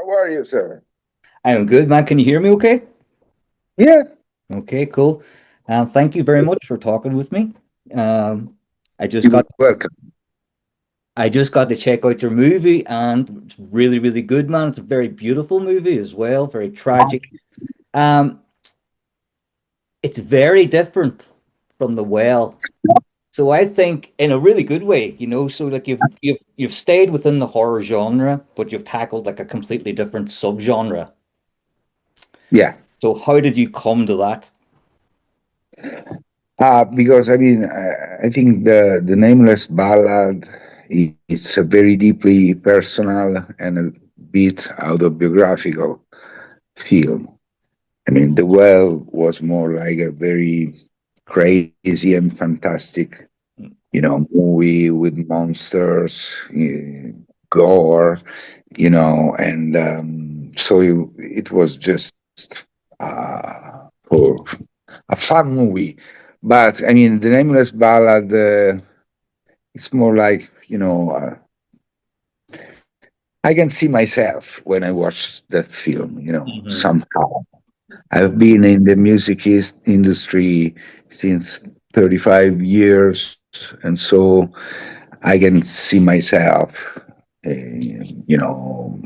How are you, sir? I'm good, man. Can you hear me okay? Yeah, Okay, cool. Thank you very much for talking with me. Um, I just you're got welcome. I just got to check out your movie and it's really, really good, man. It's a very beautiful movie as well, very tragic. Um, it's very different from The Well. So I think in a really good way, so like you've stayed within the horror genre, but you've tackled like a completely different subgenre. Yeah, So how did you come to that? because I think the Nameless Ballad it's a very deeply personal and a bit autobiographical film. I mean, The Well was more like a very crazy and fantastic, movie with monsters, gore, and so it was just for a fun movie. But I mean, the Nameless Ballad, it's more like I can see myself when I watch that film. Hmm. Somehow I've been in the music industry since 35 years, and so I can see myself, you know,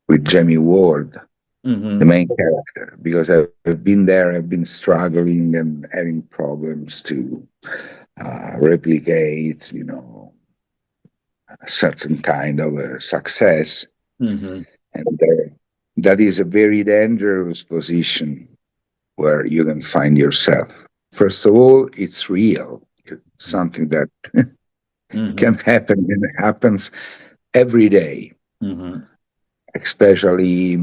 with Jamie Ward, the Hmm. main character, because I've been there, I've been struggling and having problems to replicate, a certain kind of a success. Hmm. And that is a very dangerous position where you can find yourself. First of all, it's real. It's something that can Hmm. happen and it happens every day, Hmm. especially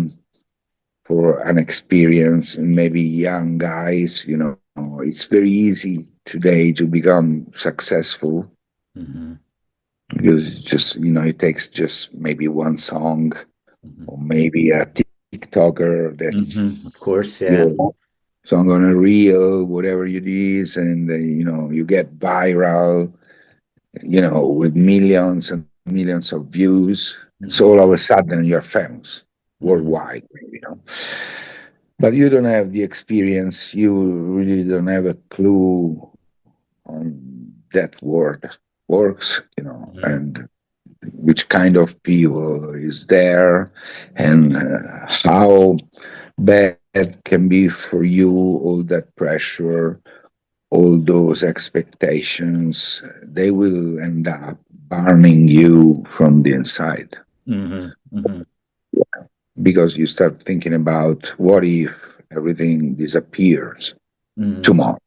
for unexperienced and maybe young guys. It's very easy today to become successful Hmm. because it's just, it takes just maybe one song or maybe a TikToker that Of course, yeah. your song on a reel, whatever it is, and you get viral, with millions and millions of views. And so all of Hmm. a sudden you're famous Hmm. worldwide, but you don't have the experience. You really don't have a clue on that word works, Hmm. and which kind of people is there, and how bad can be for you, all that pressure, all those expectations, they will end up burning you from the inside Hmm. Hmm. because you start thinking about what if everything disappears Hmm. tomorrow,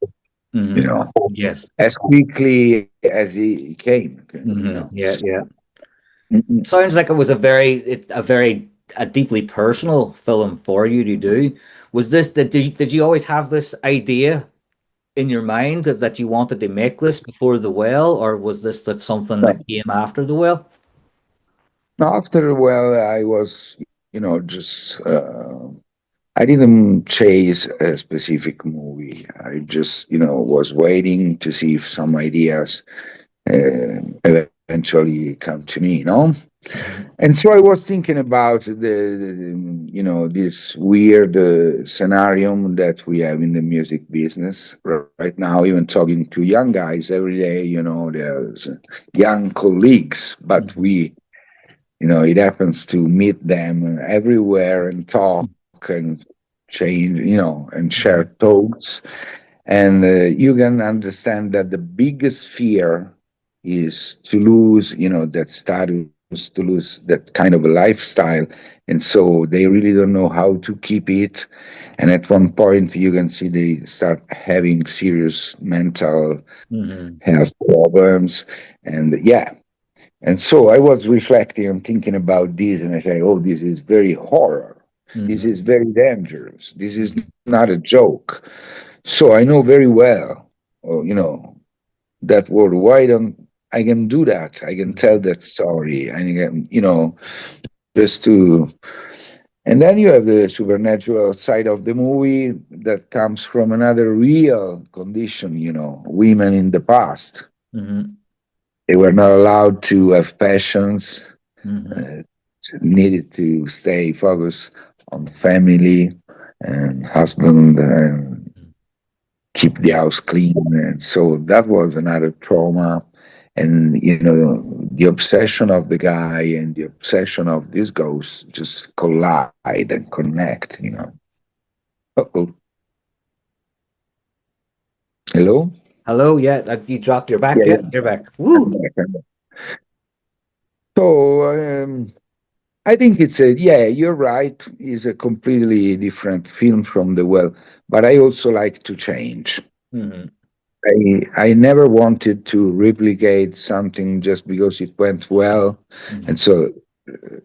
you Hmm. know, Yes. as quickly as it came. Yeah, yeah. Mm-mm. Sounds like it's a deeply personal film for you to do. Did you always have this idea in your mind that you wanted to make this before The Well, or was this that something that came after The Well? Now, after a while, I was, just I didn't chase a specific movie. I just, was waiting to see if some ideas eventually come to me. Mhm. And so I was thinking about this weird scenario that we have in the music business right now. Even talking to young guys every day, there's young colleagues, but Mhm. it happens to meet them everywhere and talk and change, and share Mhm. thoughts. And you can understand that the biggest fear is to lose, that status, to lose that kind of a lifestyle. And so they really don't know how to keep it. And at one point, you can see they start having serious mental Mhm. health problems. And yeah, and so I was reflecting and thinking about this, and I say, oh, this is very horror. This Mhm. is very dangerous. This is Mhm. not a joke. So I know very well, that word. Why don't I can do that? I can tell Mhm. that story. I can, just to. And then you have the supernatural side of the movie that comes from another real condition. Women in the past, Mhm. they were not allowed to have passions. Mhm. needed to stay focused on family and husband and keep the house clean. And so that was another trauma. And, the obsession of the guy and the obsession of this ghost just collide and connect. Uh-oh. Hello? Hello, yeah, you dropped your back. Yeah, Yeah, yeah. you're back. I'm Woo. back, I'm back. So I think yeah, you're right. It's a completely different film from the well, but I also like to change. Hmm. I never wanted to replicate something just because it went well, and Hmm. so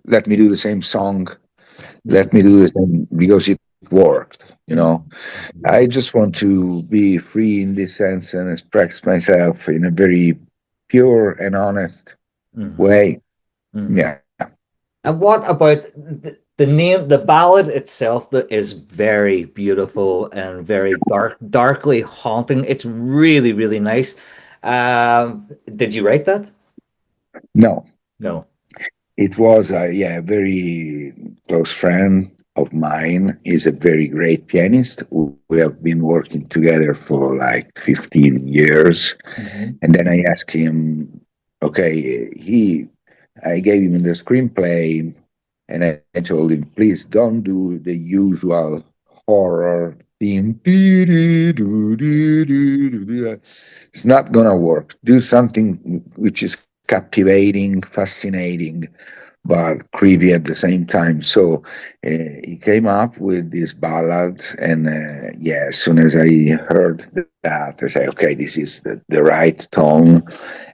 let me do the same song. Hmm. Let me do the same because it worked. Hmm. I just want to be free in this sense and express myself in a very pure and honest Hmm. way. Hmm. Yeah, And what about the name, the ballad itself that is very beautiful and very darkly haunting. It's really, really nice. Did you write that? no, No. it was a very close friend of mine. He's a very great pianist. We have been working together for like 15 years. Hmm. And then I asked him, okay, I gave him the screenplay and I told him, please don't do the usual horror theme. It's not gonna work. Do something which is captivating, fascinating, but creepy at the same time. So he came up with this ballad, and yeah, as soon as I heard that, I said, okay, this is the right tone.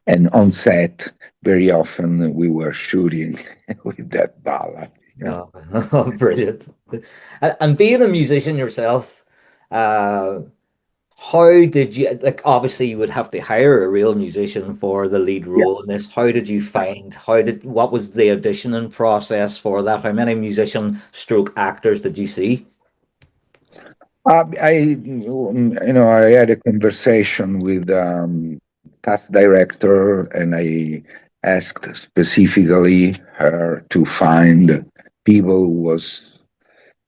And on set, very often we were shooting with that ballad. Oh, brilliant. And being a musician yourself, uh, how did you, like, obviously you would have to hire a real musician for the lead Yeah. role in this. How did you find, what was the auditioning process for that? How many musician stroke actors did you see? I had a conversation with cast director, and I asked specifically her to find people who was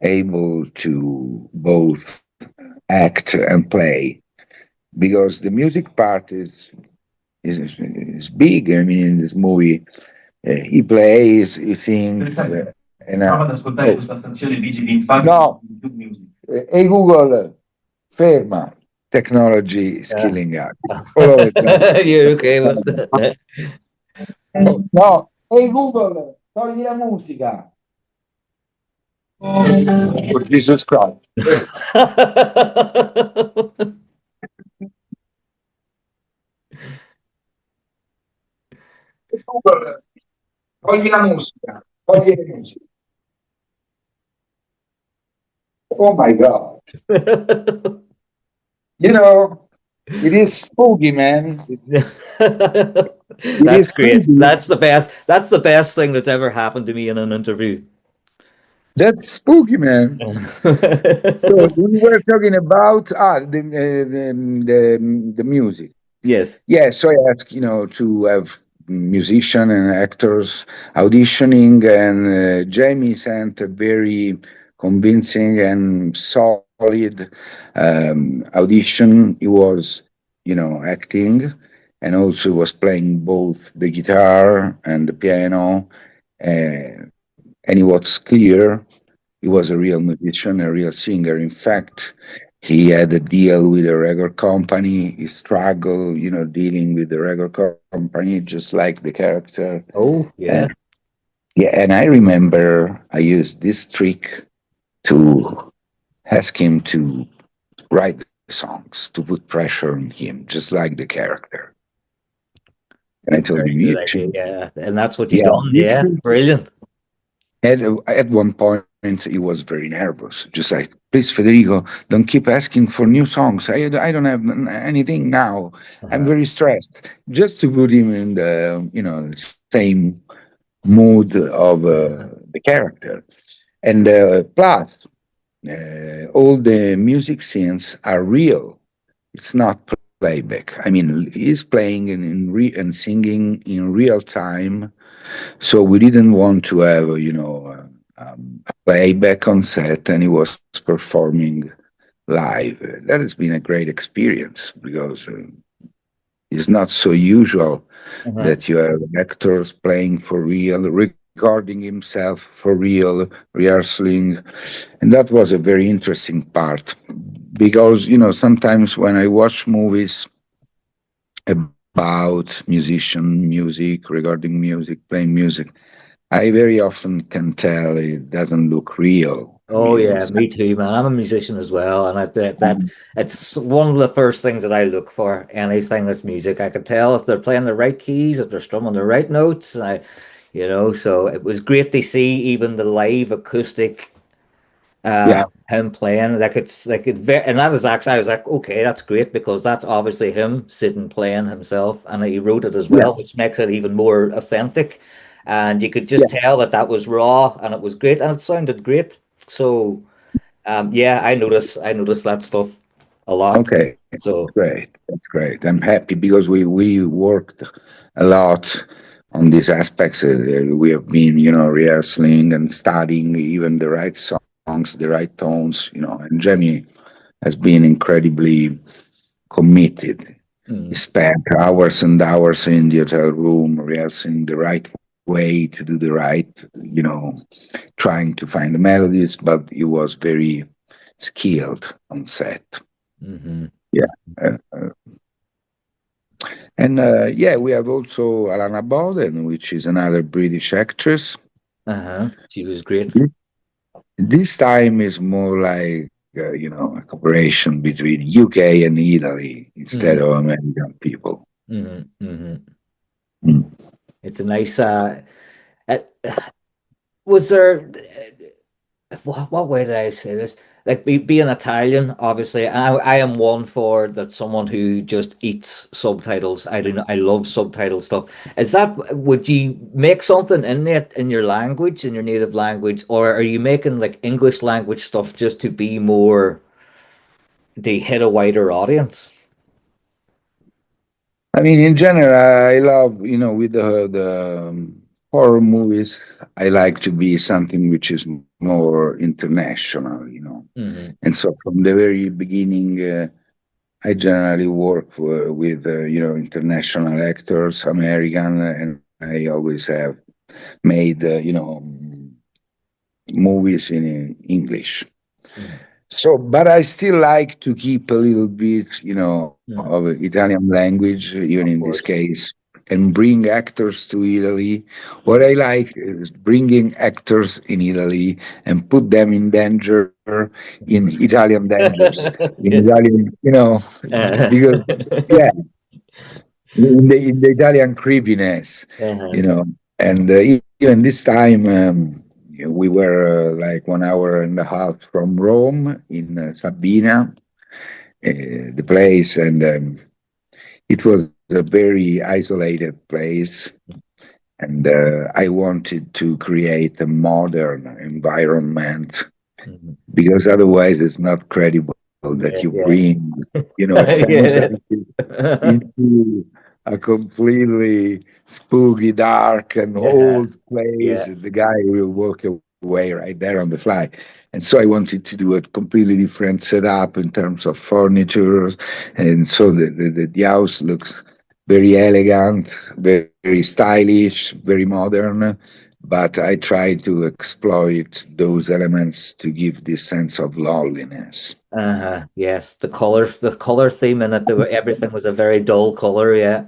able to both act and play, because the music part is big. I mean, in this movie, he plays, he sings, and no, hey Google, ferma. Technology is Yeah. killing us all over the place. You're okay with that? Oh, no, hey Google, togli la musica. Oh, Jesus Christ. Google, togli la musica. Togli la musica. Oh my God. You know, it is spooky, man. It That's is great. creepy. That's the best. That's the best thing that's ever happened to me in an interview. That's spooky, man. So we were talking about the music. Yes. Yeah, so I asked, to have musician and actors auditioning, and Jamie sent a very convincing and solid audition. He was, acting, and also was playing both the guitar and the piano, and it was clear he was a real musician, a real singer. In fact, he had a deal with a record company. He struggled, dealing with the record company, just like the character. Oh, And yeah. yeah, and I remember I used this trick to ask him to write the songs, to put pressure on him, just like the character. And It's I a told very him, good you idea. should, Yeah. And that's what you yeah, done. you Yeah. should. Brilliant. At one point, he was very nervous, just like, please, Federico, don't keep asking for new songs. I don't have anything now. I'm Uh-huh. very stressed. Just to put him in the, same mood of the character. And plus, all the music scenes are real. It's not playback. I mean, he's playing and singing in real time, So we didn't want to have, a playback on set, and he was performing live. That has been a great experience because it's not so usual Uh-huh. that you have actors playing for real, recording himself for real, rehearsing. And that was a very interesting part because, sometimes when I watch movies about musician, music, regarding music, playing music, I very often can tell it doesn't look real. I Oh mean, yeah, it's me too, man. I'm a musician as well, and that it's one of the first things that I look for. Anything that's music, I can tell if they're playing the right keys, if they're strumming the right notes. So it was great to see even the live acoustic, yeah, him playing. And that was actually I was like, okay, that's great because that's obviously him sitting playing himself, and he wrote it as yeah, well, which makes it even more authentic. And you could yeah. just tell that that was raw, and it was great, and it sounded great. So. Yeah, I noticed that stuff a lot. Okay, So, great. That's great. I'm happy because we worked a lot on these aspects. We have been, rehearsing and studying even the right songs, the right tones, and Jamie has been incredibly committed. He mm, spent hours and hours in the hotel room rehearsing the right way to do the right, trying to find the melodies, but he was very skilled on set. hmm. Yeah. And yeah, we have also Alana Bowden, which is another British actress. Uh-huh. She was great. This time is more like, a cooperation between UK and Italy instead Hmm. of American people. Hmm. Hmm. Mm. It's a nice uh, was there what way did I say this? Like being Italian, obviously, I am one for that someone who just eats subtitles. I do not, I love subtitle stuff. Would you make something in it in your language, in your native language, or are you making like English language stuff just to be more they hit a wider audience? I mean, in general, I love, with the horror movies, I like to be something which is more international. Hmm. And so from the very beginning, I generally work with, international actors, American, and I always have made, movies in English. Hmm. So, but I still like to keep a little bit, Hmm. of Italian language, even Of in this course. case, and bring actors to Italy. What I like is bringing actors in Italy and put them in danger, in Italian dangers, in Yes. Italian, Uh, because yeah, in the Italian creepiness, you uh-huh. know. And even this time, we were like 1 hour and a half from Rome in Sabina, the place, and it was a very isolated place. And I wanted to create a modern environment Mhm. because otherwise it's not credible that Yeah, you yeah. bring, a famous Yeah. artist into a completely spooky, dark, and Uh-huh. old place. Yeah. The guy will walk away right there on the fly. And so I wanted to do a completely different setup in terms of furniture. And so the house looks very elegant, very stylish, very modern. But I try to exploit those elements to give this sense of loneliness. Uh-huh. Yes. The color theme in it, everything was a very dull color. Yeah.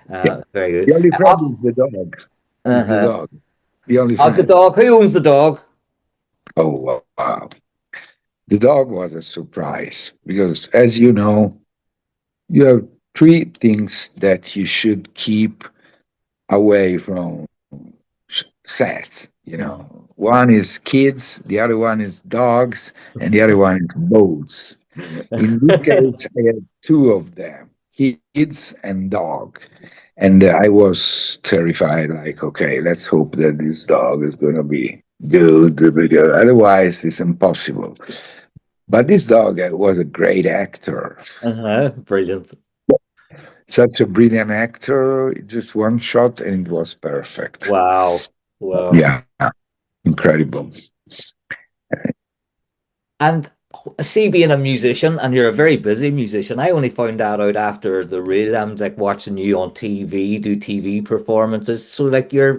Yeah. Very good. The only problem is the dog. Is the Uh-huh. dog. The only The friend. dog. Who owns the dog? Oh, wow. The dog was a surprise because, as you know, you have three things that you should keep away from sets. Mhm. One is kids, the other one is dogs, and the other one is boats. In this case, I had two of them, kids and dog. And I was terrified, like, okay, let's hope that this dog is going to be good because otherwise it's impossible. But this dog was a great actor. Uh-huh. Brilliant. such a brilliant actor. Just one shot, and it was perfect. Wow. Wow. Yeah, incredible. And see, being a musician, and you're a very busy musician, I only found that out after the real. I'm like watching you on TV, do TV performances. So like you're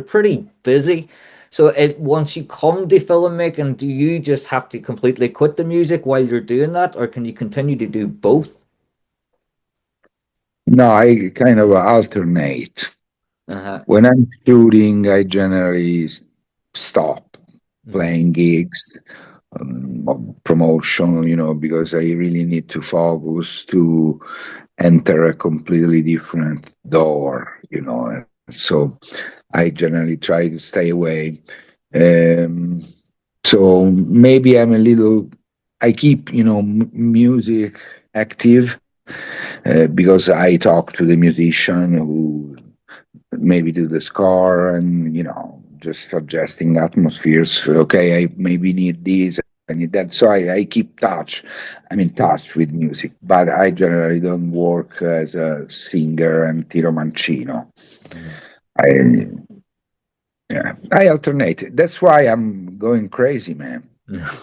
pretty busy. So it once you come to filmmaking, do you just have to completely quit the music while you're doing that, or can you continue to do both? No, I kind of alternate. Uh-huh. When I'm shooting, I generally stop Hmm. playing gigs, promotion, because I really need to focus to enter a completely different door, and so I generally try to stay away. Um, so maybe I keep, music active, because I talk to the musician who maybe do the score, and just suggesting atmospheres. Okay, I maybe need this, I need that. So I keep touch. I'm in touch with music, but I generally don't work as a singer and tiro mancino. I Yeah, I alternate. That's why I'm going crazy, man.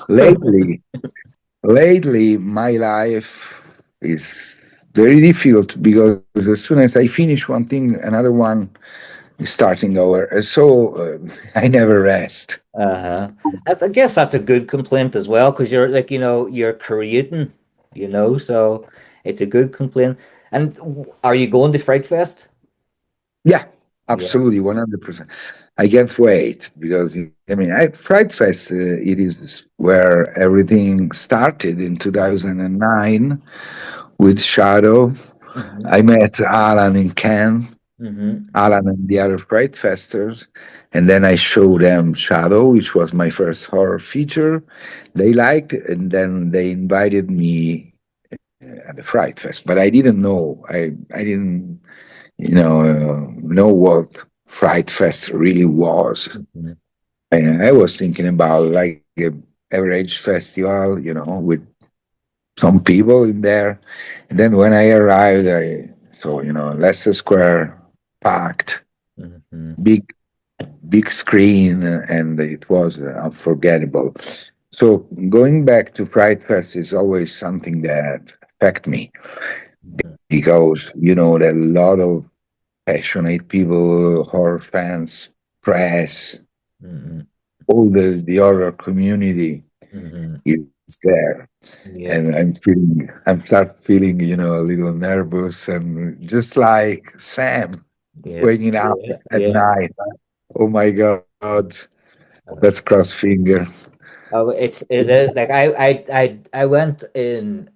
Lately, lately my life is very difficult because as soon as I finish one thing, another one starting over. So I never rest. Uh-huh. I guess that's a good complaint as well, because you're like, you're creating, so it's a good complaint. And are you going to Fright Fest? Yeah, Yeah. absolutely, 100%. I can't wait because I mean, Fright Fest. It is where everything started in 2009 with Shadow. Hmm. I met Alan in Cannes, Hmm. Alan and the other Fright Festers, and then I showed them Shadow, which was my first horror feature. They liked it, and then they invited me at the Fright Fest, but I didn't know. I didn't know what Fright Fest really was. Hmm. And I was thinking about like a average festival, with some people in there. And then when I arrived, I saw, Leicester Square packed, Hmm. big, big screen, and it was unforgettable. So going back to Fright Fest is always something that affect me because, there are a lot of passionate people, horror fans, press, Hmm. all the horror community Hmm. is there. Yeah. And I'm start feeling, a little nervous and just like Sam Yeah. waking up Yeah. at Yeah. night. Oh my God, let's cross fingers. Oh, it is like I went in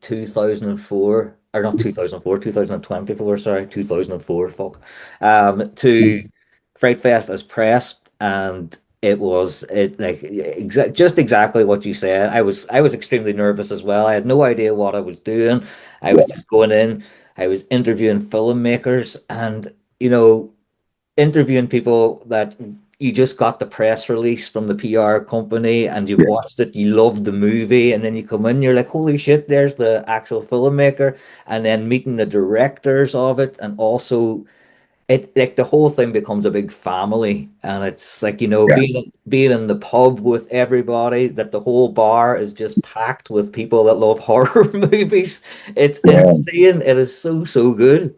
2004, or not 2004, 2024, sorry, 2004, fuck. To Fright Fest as press, and it like just exactly what you said. I was extremely nervous as well. I had no idea what I was doing. I was Yeah, just going in. I was interviewing filmmakers, and you know interviewing people that you just got the press release from the PR company and you've yeah, watched it, you love the movie, and then you come in, you're like, holy shit, there's the actual filmmaker, and then meeting the directors of it, and also it like the whole thing becomes a big family, and it's like yeah, being in the pub with everybody, that the whole bar is just packed with people that love horror movies. It's yeah. insane. It is so good.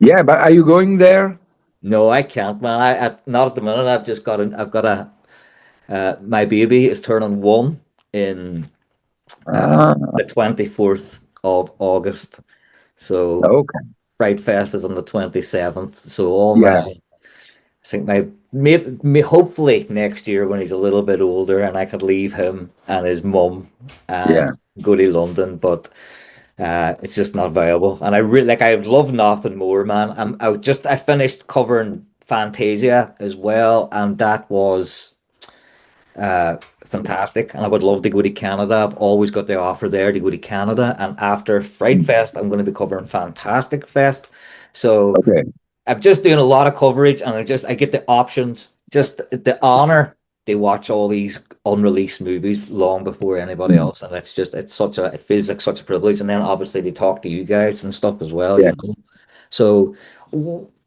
Yeah, but are you going there? No, I can't, man. Not at the minute. I've got a my baby is turning 1 in Ah, the 24th of August. So okay. Fright Fest is on the 27th. So all my Yeah, I think my may hopefully next year when he's a little bit older and I could leave him and his mum and yeah, go to London, but it's just not viable. And I really like I would love nothing more, man. I finished covering Fantasia as well, and that was fantastic. And I would love to go to Canada. I've always got the offer there to go to Canada. And after Fright Fest, I'm going to be covering Fantastic Fest. So okay. I'm just doing a lot of coverage, and I get the options, just the honor. they watch all these unreleased movies long before anybody Mm. else, and it feels like such a privilege. And then obviously they talk to you guys and stuff as well, Yeah. you know. So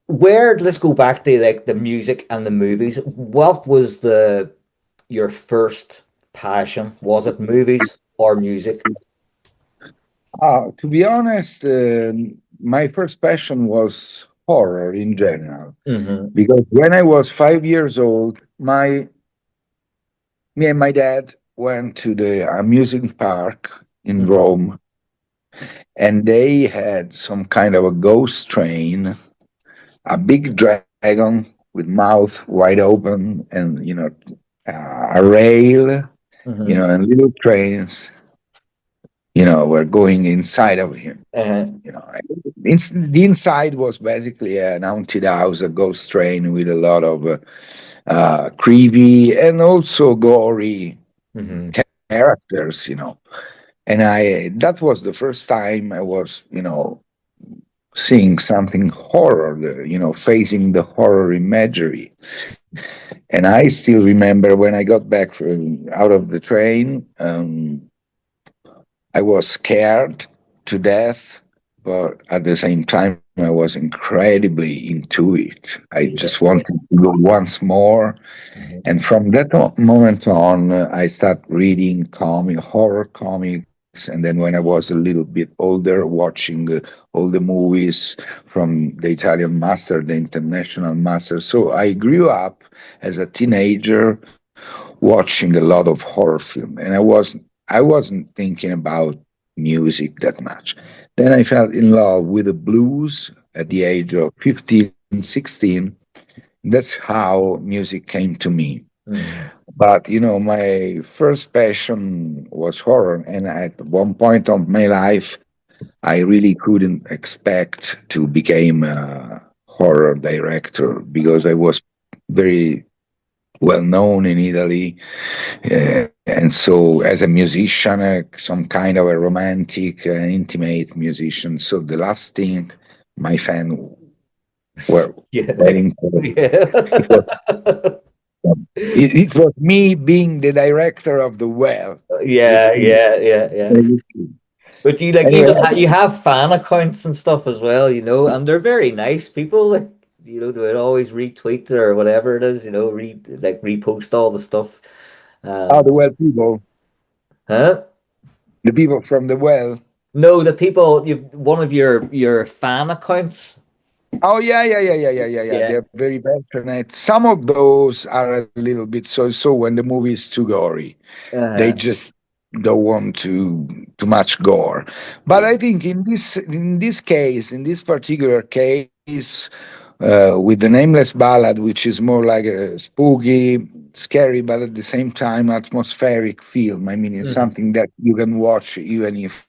where let's go back to like the music and the movies. What was the your first passion? Was it movies or music? To be honest, my first passion was horror in general. Hmm. Because when I was 5 years old, me and my dad went to the amusement park in Hmm. Rome, and they had some kind of a ghost train, a big dragon with mouth wide open, and a rail, Hmm. and little trains, were going inside of him. Uh, You know, the inside was basically an haunted house, a ghost train with a lot of creepy and also gory hmm. characters. And I that was the first time I was, seeing something horror, facing the horror imagery. And I still remember when I got back out of the train. I was scared to death, but at the same time, I was incredibly into it. I Yeah, just yeah. wanted to go once more. Hmm. And from that moment on, I started reading horror comics. And then when I was a little bit older, watching all the movies from the Italian master, the international master. So I grew up as a teenager watching a lot of horror film, and I wasn't thinking about music that much. Then I fell in love with the blues at the age of 15, 16. That's how music came to me. Hmm. But my first passion was horror, and at one point of my life, I really couldn't expect to become a horror director because I was very well known in Italy. And so, as a musician, some kind of a romantic, intimate musician. So, the last thing my fans were Yeah. waiting for, it was, Yeah. it was me being the director of the well. Yeah, Just yeah, yeah, yeah. But you like anyway, you have fan accounts and stuff as well, you know, and they're very nice people. Like, you know, they would always retweet or whatever it is, you know, repost all the stuff. the Um, well people, huh? the people from the well. No, the people you one of your fan accounts. Oh yeah, yeah, yeah, yeah, yeah, yeah, yeah. Yeah. They're very passionate. Some of those are a little bit so when the movie is too gory. They Uh-huh. just don't want too much gore. But Yeah. I think in this case, in this particular case, with the Nameless Ballad, which is more like a spooky, scary, but at the same time atmospheric film. I mean, it's Mhm. something that you can watch even if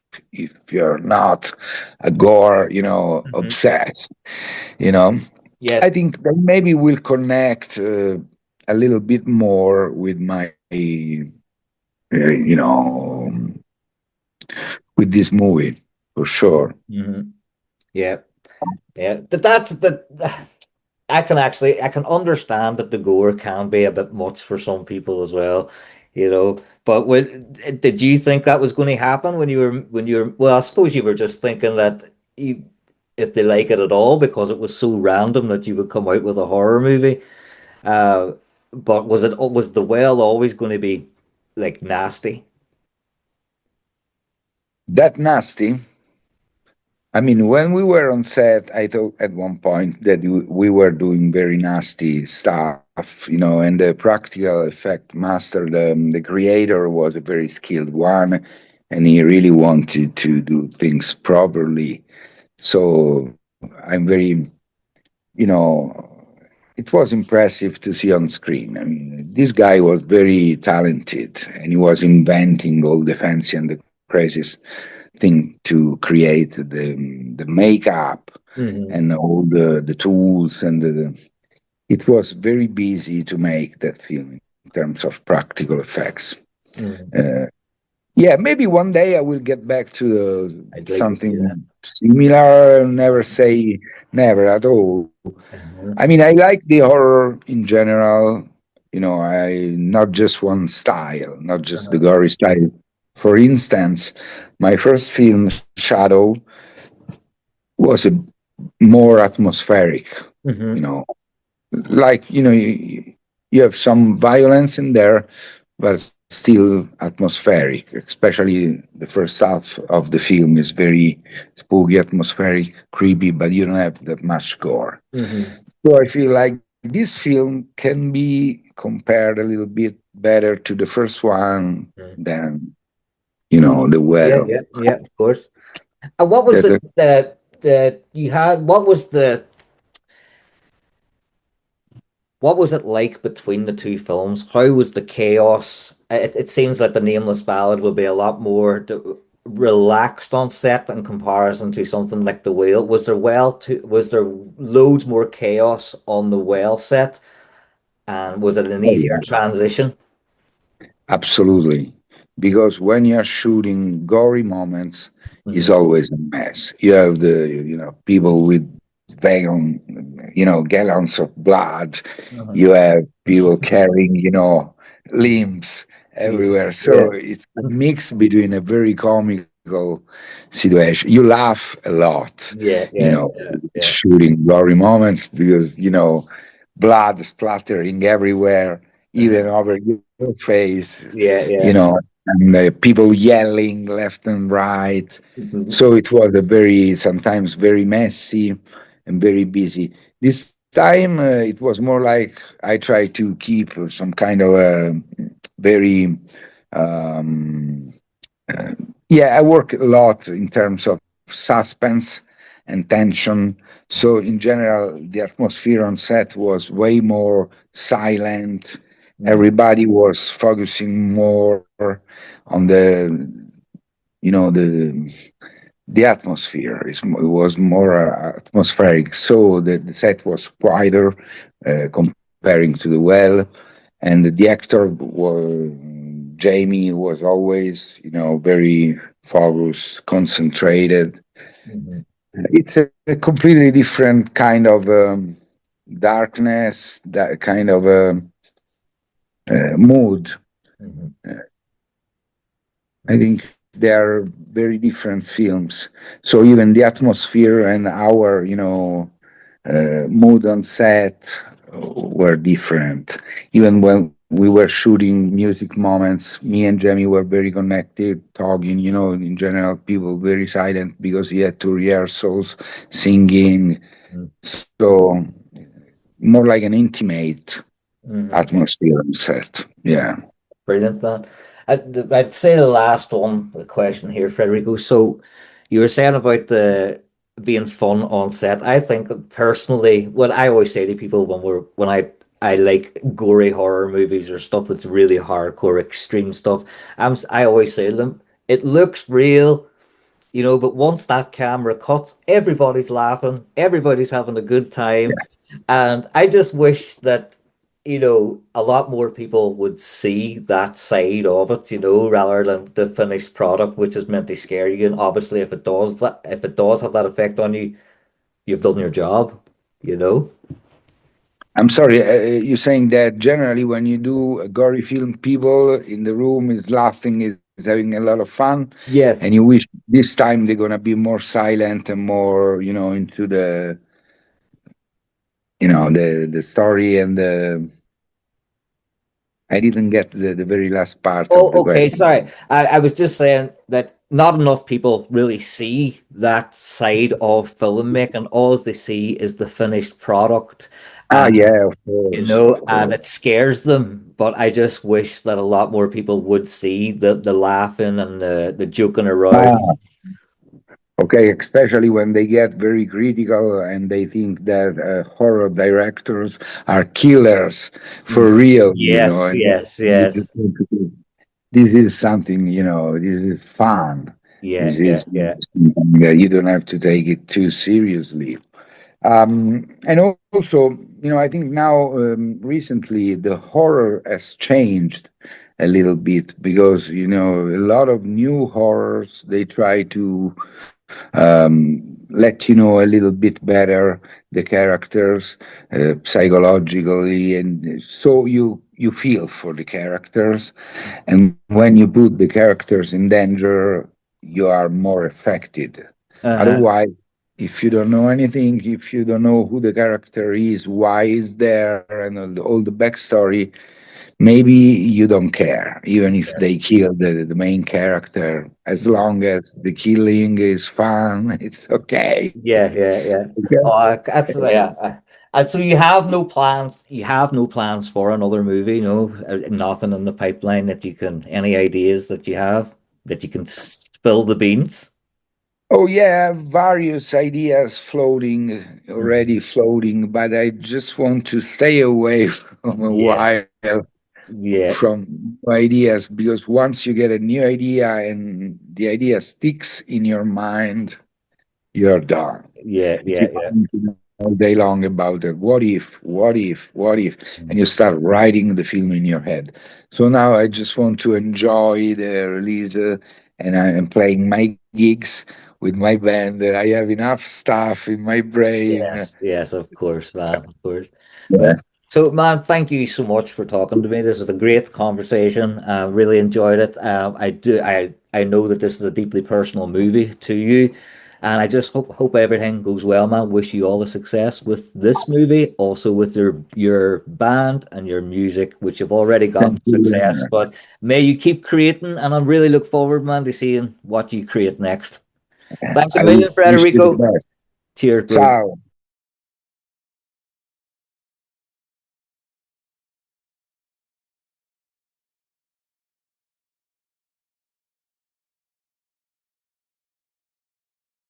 you're not a gore, Mhm. obsessed. You know, Yes. I think that maybe will connect a little bit more with my you know, with this movie for sure. Mhm. Yeah. Yeah. That's the I can understand that the gore can be a bit much for some people as well, you know. But did you think that was going to happen when you were well, I suppose you were just thinking that you, if they like it at all because it was so random that you would come out with a horror movie. Uh, but was the well always going to be like nasty? That nasty. I mean, when we were on set, I thought at one point that we were doing very nasty stuff, and the practical effect master, the creator, was a very skilled one, and he really wanted to do things properly. So I'm very, you know, it was impressive to see on screen. I mean, this guy was very talented, and he was inventing all the fancy and the craziest thing to create the makeup Hmm. and all the tools and it was very busy to make that film in terms of practical effects. Hmm. Uh, yeah, maybe one day I will get back to I'd like to see that. something similar. Never say never at all. I Mhm. mean, I like the horror in general. I not just one style, not just the Uh-huh. gory style. For instance, my first film, Shadow, was a more atmospheric, you Hmm. know, like, you have some violence in there, but still atmospheric. Especially the first half of the film is very spooky, atmospheric, creepy, but you don't have that much gore. Hmm. So I feel like this film can be compared a little bit better to the first one than, the Yeah, well. yeah, yeah, of course. And what was That, it that you had? What was it like between the two films? How was the chaos? It seems like the Nameless Ballad would be a lot more relaxed on set in comparison to something like The Whale. Was there loads more chaos on the Whale set? And was it an oh easier yeah, transition? absolutely. Because when you're shooting gory moments, it's Hmm. always a mess. You have people with gallons of blood. You Hmm. have people carrying, limbs Yeah, everywhere. yeah, So it's a mix between a very comical situation. You laugh a lot, yeah, yeah, yeah, yeah. shooting gory moments because, blood splattering everywhere, even Uh-huh. over your face, Yeah, you yeah. know, and people yelling left and right. Hmm. So it was a sometimes very messy and very busy. This time it was more like I tried to keep some kind of a very, um, uh, yeah, I work a lot in terms of suspense and tension. So in general, the atmosphere on set was way more silent. Everybody was focusing more on the atmosphere. It was more atmospheric. So the set was quieter comparing to the well, and the actor was Jamie was always, very focused, concentrated. Hmm. It's a completely different kind of darkness, that kind of mood. Hmm. Uh, I think they are very different films. So even the atmosphere and our, mood on set were different. Even when we were shooting music moments, me and Jamie were very connected, talking. In general, people very silent because he had two rehearsals, singing. So more like an intimate Hmm. atmosphere on set. Yeah. Brilliant, man. I'd say the last one, the question here, Federico. So you were saying about the being fun on set. I think that personally, what I always say to people when I like gory horror movies or stuff that's really hardcore, extreme stuff, I always say to them, it looks real, but once that camera cuts, everybody's laughing, everybody's having a good time. And I just wish that, a lot more people would see that side of it, rather than the finished product, which is meant to scare you. And obviously, if it does have that effect on you, you've done your job, you know? I'm sorry, you're saying that generally when you do a gory film, people in the room is laughing, is having a lot of fun, and you Yes. wish this time they're gonna be more silent and more, into the story and the. I didn't get the very last part of the Oh, okay. question. Sorry. I was just saying that not enough people really see that side of filmmaking. All they see is the finished product. Ah, And yeah, of and course. it scares them. But I just wish that a lot more people would see the laughing and the joking around. Ah, okay, especially when they get very critical and they think that horror directors are killers for Mhm. real, Yes, and yes, you just yes. want to this is something, this is fun. Yeah, This yeah, is yeah. something that you don't have to take it too seriously. And also, I think now, recently, the horror has changed a little bit because, a lot of new horrors, they try to let you know a little bit better the characters psychologically, and so you feel for the characters, and when you put the characters in danger, you are more affected. Uh-huh. Otherwise, if you don't know anything, if you don't know who the character is, why is there, and all the backstory, maybe you don't care, even if they kill the main character. As Yeah. long as the killing is fun, it's okay. Yeah, yeah, yeah. Okay. Oh, that's yeah. And so you have no plans. You have no plans for another movie. No, nothing in the pipeline that you can. Any ideas that you have that you can spill the beans? Oh yeah, various ideas floating, Mhm. already floating, but I just want to stay away from a Yeah, while yeah, from ideas, because once you get a new idea and the idea sticks in your mind, you're done. yeah, You yeah, yeah. think all day long about it. What if, and Mhm. you start writing the film in your head. So now I just want to enjoy the release, and I am playing my gigs with my band. I have enough stuff in my brain. Yes, yes, of course, man, of course. Well, Yeah. so man, thank you so much for talking to me. This was a great conversation. I really enjoyed it. I know that this is a deeply personal movie to you, and I just hope everything goes well, man. Wish you all the success with this movie, also with your band and your music, which you've already got Thank you very success. much. But may you keep creating, and I really look forward, man, to seeing what you create next. Thanks a I million, wish you the Federico. best. Cheers, bro. Ciao.